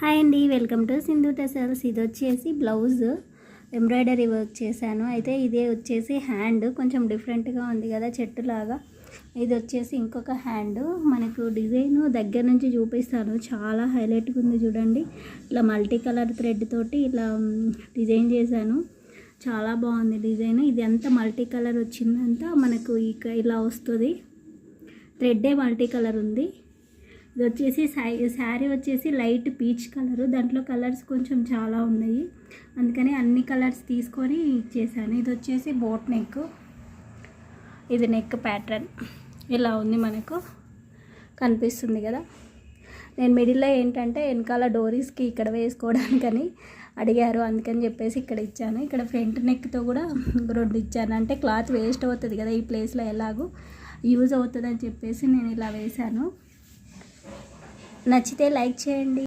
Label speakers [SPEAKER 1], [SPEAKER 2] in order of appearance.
[SPEAKER 1] Hi అండి, welcome to Sindhu tassels. ఇది వచ్చేసి బ్లౌజ్ ఎంబ్రాయిడరీ వర్క్ చేశాను. అయితే ఇదే వచ్చేసి హ్యాండ్ కొంచెం డిఫరెంట్గా ఉంది కదా, చెట్టులాగా. ఇది వచ్చేసి ఇంకొక హ్యాండ్. మనకు డిజైన్ దగ్గర నుంచి చూపిస్తాను, చాలా హైలైట్గా ఉంది చూడండి. ఇలా మల్టీ కలర్ థ్రెడ్ తోటి ఇలా డిజైన్ చేశాను, చాలా బాగుంది డిజైన్. ఇది అంతా మల్టీ కలర్ వచ్చిందంతా మనకు ఇలా వస్తుంది. థ్రెడ్డే మల్టీ కలర్ ఉంది. ఇది వచ్చేసి శారీ వచ్చేసి లైట్ పీచ్ కలరు, దాంట్లో కలర్స్ కొంచెం చాలా ఉన్నాయి, అందుకని అన్ని కలర్స్ తీసుకొని ఇచ్చేసాను. ఇది వచ్చేసి బోట్ నెక్, ఇది నెక్ ప్యాటర్న్ ఇలా ఉంది, మనకు కనిపిస్తుంది కదా. నేను మిడిల్లో ఏంటంటే వెనకాల డోరీస్కి ఇక్కడ వేసుకోవడానికని అడిగారు, అందుకని చెప్పేసి ఇక్కడ ఇచ్చాను. ఇక్కడ ఫ్రంట్ నెక్తో కూడా 2 ఇచ్చాను, అంటే క్లాత్ వేస్ట్ అవుతుంది కదా ఈ ప్లేస్లో, ఎలాగో యూజ్ అవుతుందని చెప్పేసి నేను ఇలా వేశాను. నచ్చితే లైక్ చేయండి.